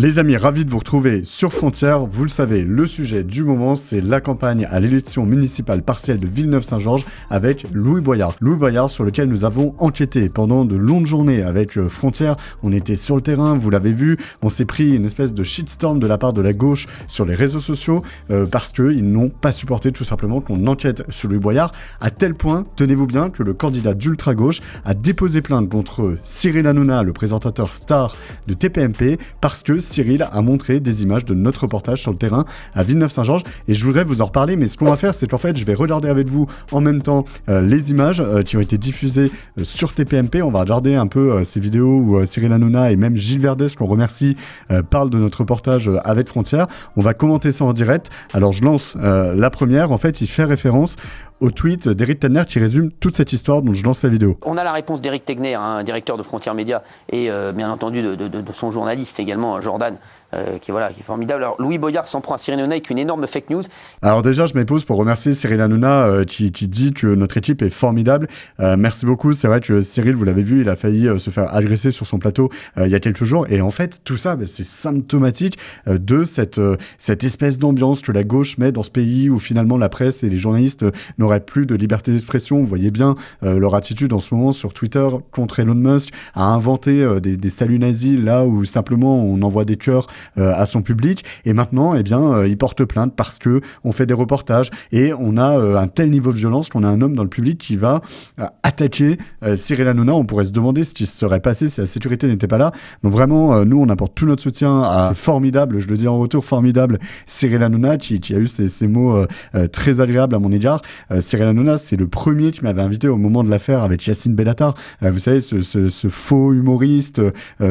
Les amis, ravi de vous retrouver sur Frontières. Vous le savez, le sujet du moment, c'est la campagne à l'élection municipale partielle de Villeneuve-Saint-Georges avec Louis Boyard. Louis Boyard sur lequel nous avons enquêté pendant de longues journées avec Frontières. On était sur le terrain, vous l'avez vu. On s'est pris une espèce de shitstorm de la part de la gauche sur les réseaux sociaux parce qu'ils n'ont pas supporté tout simplement qu'on enquête sur Louis Boyard, à tel point, tenez-vous bien, que le candidat d'ultra-gauche a déposé plainte contre Cyril Hanouna, le présentateur star de TPMP, parce que Cyril a montré des images de notre reportage sur le terrain à Villeneuve-Saint-Georges, et je voudrais vous en reparler, mais ce qu'on va faire, c'est qu'en fait, je vais regarder avec vous en même temps les images qui ont été diffusées sur TPMP. On va regarder un peu ces vidéos où Cyril Hanouna et même Gilles Verdès, qu'on remercie, parlent de notre reportage avec Frontières. On va commenter ça en direct. Alors, je lance la première. En fait, il fait référence au tweet d'Éric Tegner qui résume toute cette histoire, dont je lance la vidéo. On a la réponse d'Éric Tegner, directeur de Frontières Médias, et bien entendu de son journaliste également, Jordan, qui est formidable. Alors, Louis Boyard s'en prend à Cyril Hanouna avec une énorme fake news. Alors déjà, je m'épose pour remercier Cyril Hanouna qui dit que notre équipe est formidable. Merci beaucoup. C'est vrai que Cyril, vous l'avez vu, il a failli se faire agresser sur son plateau il y a quelques jours. Et en fait, tout ça, c'est symptomatique de cette espèce d'ambiance que la gauche met dans ce pays où finalement la presse et les journalistes n'auraient plus de liberté d'expression. Vous voyez bien leur attitude en ce moment sur Twitter contre Elon Musk, à inventer des saluts nazis là où simplement on envoie des cœurs à son public. Et maintenant, il porte plainte parce que on fait des reportages et on a un tel niveau de violence qu'on a un homme dans le public qui va attaquer Cyril Hanouna. On pourrait se demander ce qui se serait passé si la sécurité n'était pas là. Donc vraiment, nous, on apporte tout notre soutien à ce formidable, je le dis en retour, formidable Cyril Hanouna qui a eu ces mots très agréables à mon égard. Cyril Hanouna, c'est le premier qui m'avait invité au moment de l'affaire avec Yacine Bellatar. Vous savez, ce faux humoriste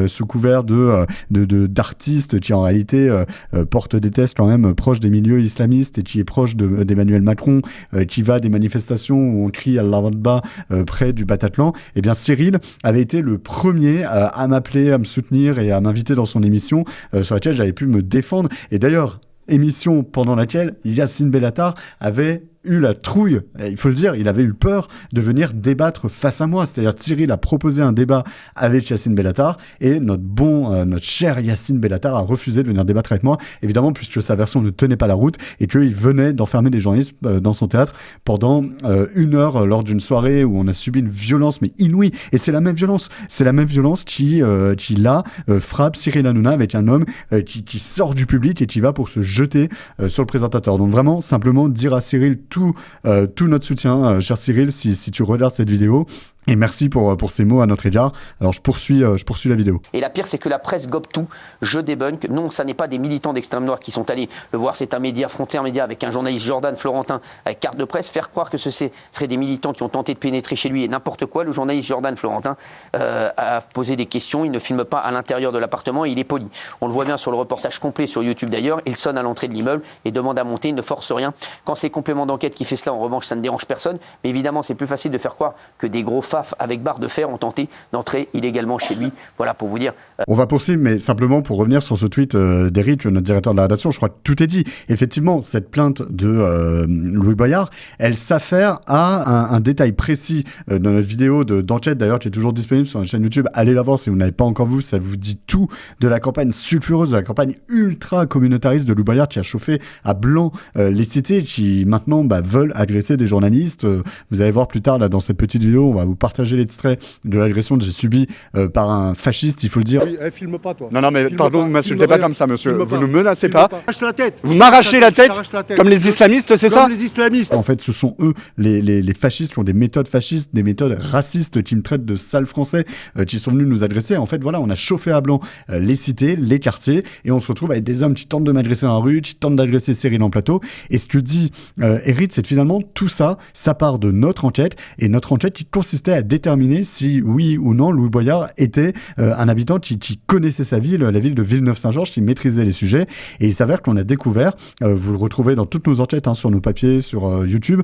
sous couvert d'artiste qui en réalité porte des thèses quand même proches des milieux islamistes et qui est proche d'Emmanuel Macron, qui va à des manifestations où on crie Allah Akbar près du Bataclan. Eh bien, Cyril avait été le premier à m'appeler, à me soutenir et à m'inviter dans son émission sur laquelle j'avais pu me défendre. Et d'ailleurs, émission pendant laquelle Yacine Bellatar avait eu la trouille, il faut le dire, il avait eu peur de venir débattre face à moi. C'est-à-dire Cyril a proposé un débat avec Yacine Bellatar et notre cher Yacine Bellatar a refusé de venir débattre avec moi, évidemment puisque sa version ne tenait pas la route et qu'il venait d'enfermer des journalistes dans son théâtre pendant 1 heure lors d'une soirée où on a subi une violence mais inouïe. Et c'est la même violence qui là frappe Cyril Hanouna avec un homme qui sort du public et qui va pour se jeter sur le présentateur. Donc vraiment, simplement dire à Cyril tout notre soutien, cher Cyril, si tu regardes cette vidéo. Et merci pour ces mots à notre égard. Alors je poursuis la vidéo. Et la pire, c'est que la presse gobe tout. Je débunk. Non, ça n'est pas des militants d'extrême droite qui sont allés le voir. C'est un média, Frontières Médias, avec un journaliste Jordan Florentin, avec carte de presse. Faire croire que ce serait des militants qui ont tenté de pénétrer chez lui et n'importe quoi. Le journaliste Jordan Florentin a posé des questions. Il ne filme pas à l'intérieur de l'appartement et il est poli. On le voit bien sur le reportage complet sur YouTube d'ailleurs. Il sonne à l'entrée de l'immeuble et demande à monter. Il ne force rien. Quand c'est complément d'enquête qui fait cela, en revanche, ça ne dérange personne. Mais évidemment, c'est plus facile de faire croire que des gros faf avec barre de fer ont tenté d'entrer illégalement chez lui. Voilà pour vous dire. On va poursuivre, mais simplement pour revenir sur ce tweet d'Éric, notre directeur de la rédaction, je crois que tout est dit. Effectivement, cette plainte de Louis Boyard, elle s'affaire à un détail précis dans notre vidéo d'enquête, d'ailleurs, qui est toujours disponible sur notre chaîne YouTube. Allez la voir si vous n'avez pas encore vu, ça vous dit tout de la campagne sulfureuse, de la campagne ultra communautariste de Louis Boyard qui a chauffé à blanc les cités, qui maintenant veulent agresser des journalistes. Vous allez voir plus tard, là, dans cette petite vidéo, on va vous partager l'extrait de l'agression que j'ai subie par un fasciste, il faut le dire. Oui, filme pas, toi. Non, mais filme pardon, vous m'insultez pas comme ça, monsieur. Filme Vous pas. ne menacez Filme pas. Arrache la tête. Vous m'arrachez la tête, comme les Comme islamistes, c'est ça? Comme les islamistes. En fait, ce sont eux, les fascistes, qui ont des méthodes fascistes, des méthodes racistes, qui me traitent de sales français, qui sont venus nous agresser. En fait, voilà, on a chauffé à blanc les cités, les quartiers, et on se retrouve avec des hommes qui tentent de m'agresser dans la rue, qui tentent d'agresser Cyril en plateau. Et ce que dit Eric, c'est que finalement, tout ça, ça part de notre enquête, et notre enquête qui consistait à déterminer si, oui ou non, Louis Boyard était un habitant qui connaissait sa ville, la ville de Villeneuve-Saint-Georges, qui maîtrisait les sujets. Et il s'avère qu'on a découvert, vous le retrouvez dans toutes nos enquêtes, sur nos papiers, sur YouTube,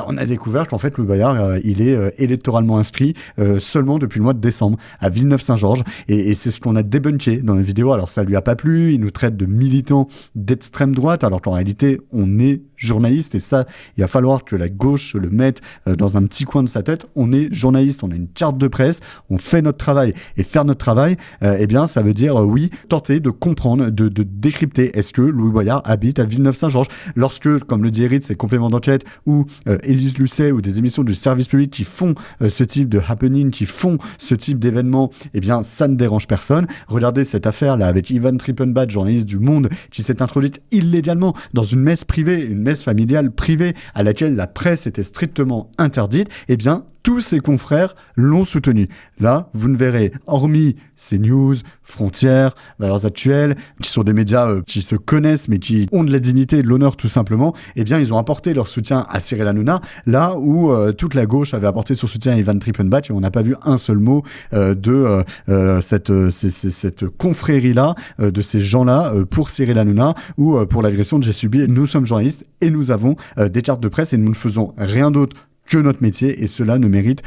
on a découvert qu'en fait, Louis Boyard, il est électoralement inscrit seulement depuis le mois de décembre à Villeneuve-Saint-Georges. Et c'est ce qu'on a débunké dans la vidéo. Alors, ça lui a pas plu. Il nous traite de militants d'extrême droite, alors qu'en réalité, on est journaliste. Et ça, il va falloir que la gauche le mette dans un petit coin de sa tête. On est journaliste. journaliste, on a une carte de presse, on fait notre travail. Et faire notre travail, eh bien, ça veut dire, oui, tenter de comprendre, de décrypter. Est-ce que Louis Boyard habite à Villeneuve-Saint-Georges? Lorsque, comme le dit Eric, c'est Complément d'enquête ou Élise Lucet ou des émissions du service public qui font ce type de happening, qui font ce type d'événement, eh bien, ça ne dérange personne. Regardez cette affaire-là avec Ivan Trippenbach, journaliste du Monde, qui s'est introduite illégalement dans une messe privée, une messe familiale privée à laquelle la presse était strictement interdite. Eh bien, tous ses confrères l'ont soutenu. Là, vous ne verrez, hormis CNews, Frontières, Valeurs Actuelles, qui sont des médias qui se connaissent, mais qui ont de la dignité et de l'honneur tout simplement, eh bien, ils ont apporté leur soutien à Cyril Hanouna, là où toute la gauche avait apporté son soutien à Ivan Trippenbach, et on n'a pas vu un seul mot de cette confrérie-là, de ces gens-là, pour Cyril Hanouna, ou pour l'agression que j'ai subie. Nous sommes journalistes, et nous avons des cartes de presse, et nous ne faisons rien d'autre que notre métier, et cela ne mérite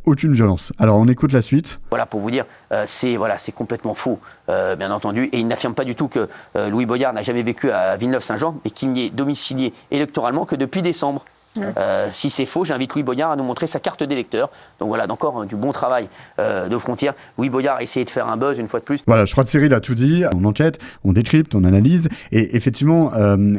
aucune violence. Alors on écoute la suite. Voilà, pour vous dire, c'est complètement faux, bien entendu, et il n'affirme pas du tout que Louis Boyard n'a jamais vécu à Villeneuve-Saint-Jean et qu'il n'y est domicilié électoralement que depuis décembre. Si c'est faux, j'invite Louis Boyard à nous montrer sa carte d'électeur. Donc voilà, encore du bon travail de Frontières. Louis Boyard a essayé de faire un buzz une fois de plus. Voilà, je crois que Cyril a tout dit. On enquête, on décrypte, on analyse. Et effectivement,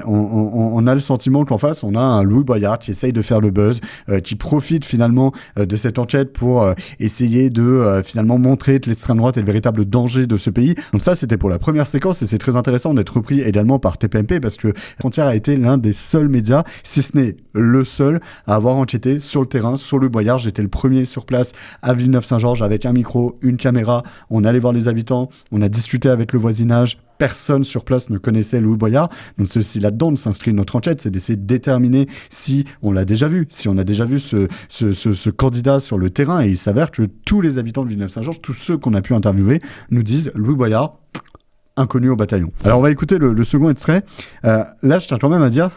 on a le sentiment qu'en face, on a un Louis Boyard qui essaye de faire le buzz, qui profite finalement de cette enquête pour essayer de finalement montrer que l'extrême droite est le véritable danger de ce pays. Donc ça, c'était pour la première séquence, et c'est très intéressant d'être repris également par TPMP, parce que Frontières a été l'un des seuls médias, si ce n'est le seul, à avoir enquêté sur le terrain, sur Louis Boyard. J'étais le premier sur place à Villeneuve-Saint-Georges avec un micro, une caméra. On allait voir les habitants, on a discuté avec le voisinage. Personne sur place ne connaissait Louis Boyard. Donc c'est aussi là-dedans de s'inscrire notre enquête, c'est d'essayer de déterminer si on l'a déjà vu, si on a déjà vu ce candidat sur le terrain. Et il s'avère que tous les habitants de Villeneuve-Saint-Georges, tous ceux qu'on a pu interviewer, nous disent Louis Boyard, inconnu au bataillon. Alors on va écouter le second extrait. Là, je tiens quand même à dire,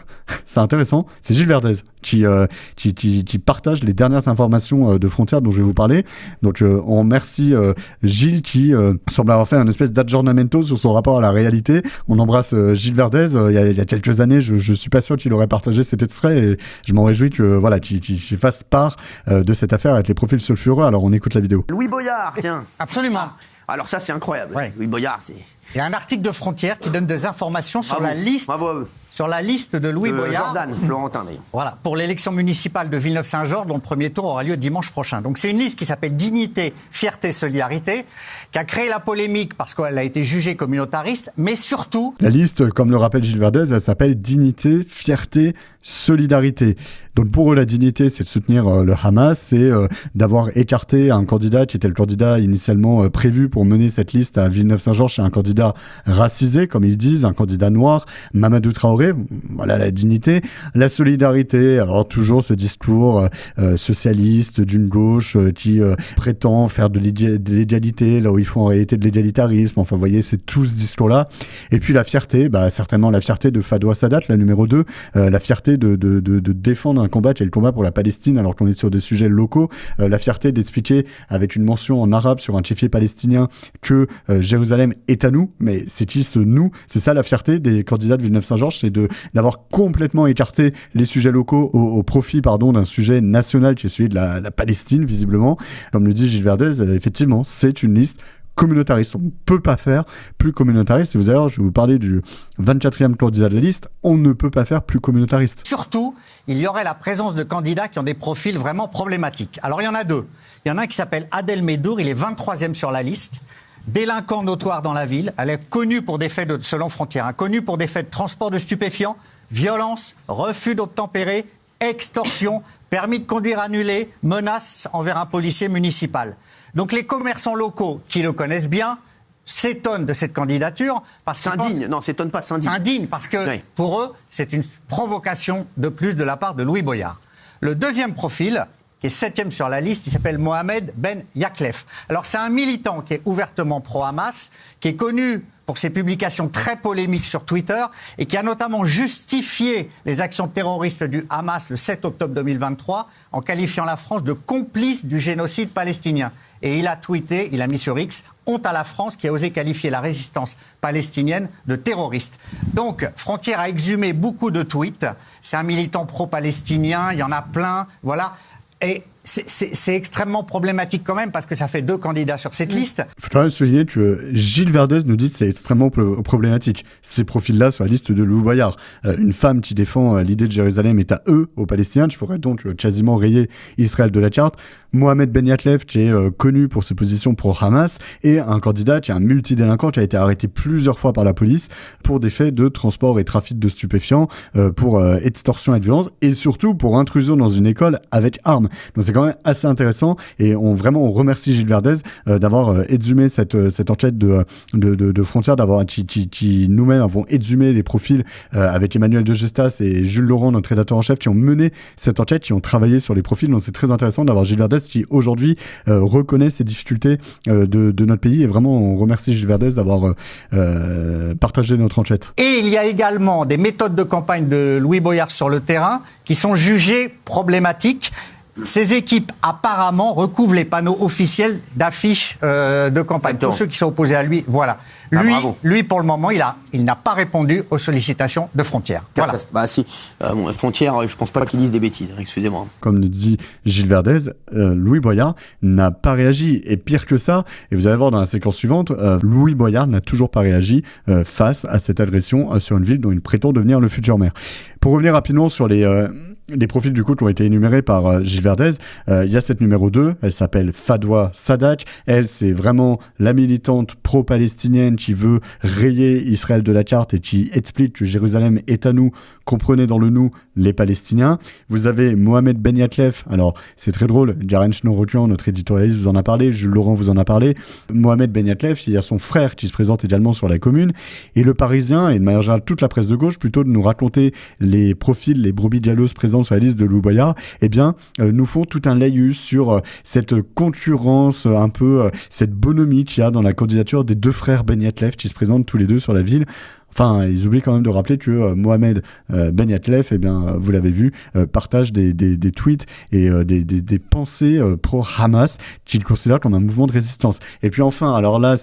c'est intéressant, c'est Gilles Verdez qui partage les dernières informations de Frontières dont je vais vous parler. Donc on remercie Gilles qui semble avoir fait un espèce d'aggiornamento sur son rapport à la réalité. On embrasse Gilles Verdez. Il y a quelques années, je suis pas sûr qu'il aurait partagé cet extrait, et je m'en réjouis que voilà, qu'il fasse part de cette affaire avec les profils sulfureux. Alors on écoute la vidéo. Louis Boyard, tiens. Absolument. Alors ça, c'est incroyable. Ouais. Louis Boyard, c'est... Il y a un article de Frontières qui donne des informations sur la liste. Bravo à eux. Sur la liste de Louis Boyard. Jordan, Florentin d'ailleurs. Voilà, pour l'élection municipale de Villeneuve-Saint-Georges, dont le premier tour aura lieu dimanche prochain. Donc c'est une liste qui s'appelle Dignité, Fierté, Solidarité, qui a créé la polémique parce qu'elle a été jugée communautariste, mais surtout... La liste, comme le rappelle Gilles Verdez, elle s'appelle Dignité, Fierté, Solidarité. Donc pour eux, la dignité, c'est de soutenir le Hamas, c'est d'avoir écarté un candidat qui était le candidat initialement prévu pour mener cette liste à Villeneuve-Saint-Georges. C'est un candidat racisé, comme ils disent, un candidat noir, Mamadou Traoré. Voilà la dignité. La solidarité, alors toujours ce discours socialiste d'une gauche qui prétend faire de l'égalité là où il faut en réalité de l'égalitarisme. Enfin, vous voyez, c'est tout ce discours-là. Et puis la fierté, certainement la fierté de Fadwa Sadat, la numéro 2, la fierté de défendre un combat qui est le combat pour la Palestine alors qu'on est sur des sujets locaux, la fierté d'expliquer avec une mention en arabe sur un chéfier palestinien que Jérusalem est à nous, mais c'est qui ce nous? C'est ça la fierté des candidats de Villeneuve-Saint-Georges, c'est d'avoir complètement écarté les sujets locaux au profit d'un sujet national qui est celui de la Palestine, visiblement. Comme le dit Gilles Verdez, effectivement, c'est une liste communautariste. On ne peut pas faire plus communautariste. Et vous allez, je vais vous parler du 24e candidat de la liste. On ne peut pas faire plus communautariste. Surtout, il y aurait la présence de candidats qui ont des profils vraiment problématiques. Alors il y en a deux. Il y en a un qui s'appelle Adel Medour, il est 23e sur la liste. Délinquant notoire dans la ville. Elle est connue pour des faits selon Frontières, connue pour des faits de transport de stupéfiants, violence, refus d'obtempérer, extorsion, permis de conduire annulé, menaces envers un policier municipal. Donc les commerçants locaux qui le connaissent bien s'étonnent de cette candidature. S'indignent, non, s'étonnent pas, s'indignent. S'indignent parce que oui, pour eux, c'est une provocation de plus de la part de Louis Boyard. Le deuxième profil, qui est 7e sur la liste, il s'appelle Mohamed Ben Yaklef. Alors c'est un militant qui est ouvertement pro-Hamas, qui est connu pour ses publications très polémiques sur Twitter et qui a notamment justifié les actions terroristes du Hamas le 7 octobre 2023 en qualifiant la France de complice du génocide palestinien. Et il a tweeté, il a mis sur X, honte à la France qui a osé qualifier la résistance palestinienne de terroriste. Donc, Frontières a exhumé beaucoup de tweets. C'est un militant pro-palestinien, il y en a plein, voilà. Et c'est extrêmement problématique quand même parce que ça fait 2 candidats sur cette liste. Il faut quand même souligner que Gilles Verdez nous dit que c'est extrêmement problématique. Ces profils-là sur la liste de Louis Boyard. Une femme qui défend l'idée de Jérusalem est à eux, aux Palestiniens, qui faudrait donc quasiment rayer Israël de la carte. Mohamed Ben Yatlef, qui est connu pour ses positions pro-Hamas, et un candidat qui est un multidélinquant qui a été arrêté plusieurs fois par la police pour des faits de transport et trafic de stupéfiants, pour extorsion et violence, et surtout pour intrusion dans une école avec armes. Donc c'est quand même assez intéressant, et on remercie Gilles Verdez d'avoir exhumé cette enquête de frontières, qui nous-mêmes avons exhumé les profils avec Emmanuel de Gestas et Jules Laurent, notre rédacteur en chef, qui ont mené cette enquête, qui ont travaillé sur les profils. Donc c'est très intéressant d'avoir Gilles Verdez qui aujourd'hui reconnaît ces difficultés de notre pays, et vraiment on remercie Gilles Verdez d'avoir partagé notre enquête. Et il y a également des méthodes de campagne de Louis Boyard sur le terrain qui sont jugées problématiques. Ces équipes, apparemment, recouvrent les panneaux officiels d'affiches de campagne. Exactement. Tous ceux qui sont opposés à lui, voilà. Lui, pour le moment, il n'a pas répondu aux sollicitations de Frontières. Voilà. Bah si, Frontières, je pense pas qu'ils disent des bêtises, excusez-moi. Comme le dit Gilles Verdez, Louis Boyard n'a pas réagi. Et pire que ça, et vous allez voir dans la séquence suivante, Louis Boyard n'a toujours pas réagi face à cette agression sur une ville dont il prétend devenir le futur maire. Pour revenir rapidement sur les profils du coup qui ont été énumérés par Gilles Verdez, il y a cette numéro 2, elle s'appelle Fadwa Sadak. Elle, c'est vraiment la militante pro-palestinienne qui veut rayer Israël de la carte et qui explique que Jérusalem est à nous, comprenez dans le nous les Palestiniens. Vous avez Mohamed Ben Yatlef, alors c'est très drôle, Jaren Schnorokian, notre éditorialiste, vous en a parlé, Jules Laurent vous en a parlé. Mohamed Ben Yatlef, il y a son frère qui se présente également sur la commune, et le Parisien, et de manière générale toute la presse de gauche, plutôt de nous raconter les profils, les brebis galeuses présentes sur la liste de Louis Boyard, eh bien, nous font tout un laïus sur cette concurrence, un peu cette bonhomie qu'il y a dans la candidature des 2 frères Ben Yatlef qui se présentent tous les 2 sur la ville. Enfin, ils oublient quand même de rappeler que Mohamed Ben Yatlef, eh bien, vous l'avez vu, partage des tweets et des pensées pro-Hamas qu'il considère comme un mouvement de résistance. Et puis enfin, alors là,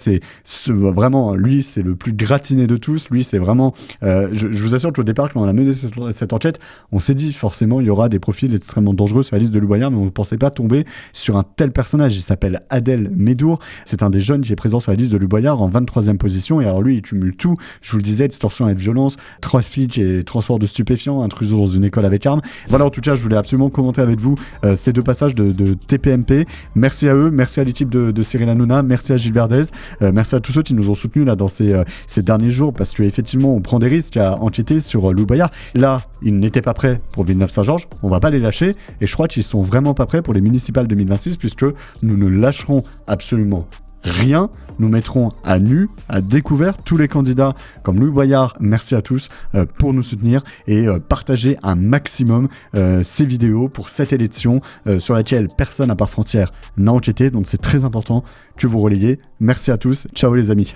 vraiment, lui, c'est le plus gratiné de tous. Lui, c'est vraiment... je vous assure qu'au départ, quand on a mené cette enquête, on s'est dit forcément, il y aura des profils extrêmement dangereux sur la liste de Louis Boyard, mais on ne pensait pas tomber sur un tel personnage. Il s'appelle Adel Medour. C'est un des jeunes qui est présent sur la liste de Louis Boyard en 23e position. Et alors lui, il cumule tout. Je vous le disais, extorsion et violence, trafic et transport de stupéfiants, intrusion dans une école avec armes. Voilà, en tout cas, je voulais absolument commenter avec vous ces 2 passages de TPMP. Merci à eux, merci à l'équipe de Cyril Hanouna, merci à Gilles Verdez, merci à tous ceux qui nous ont soutenus là dans ces derniers jours, parce qu'effectivement, on prend des risques à enquêter sur Louis Boyard. Là, ils n'étaient pas prêts pour Villeneuve-Saint-Georges, on va pas les lâcher, et je crois qu'ils sont vraiment pas prêts pour les municipales 2026, puisque nous ne lâcherons absolument rien. Nous mettrons à nu, à découvert tous les candidats comme Louis Boyard. Merci à tous pour nous soutenir et partager un maximum ces vidéos pour cette élection sur laquelle personne à part Frontières n'a enquêté. Donc c'est très important que vous relayiez. Merci à tous. Ciao les amis.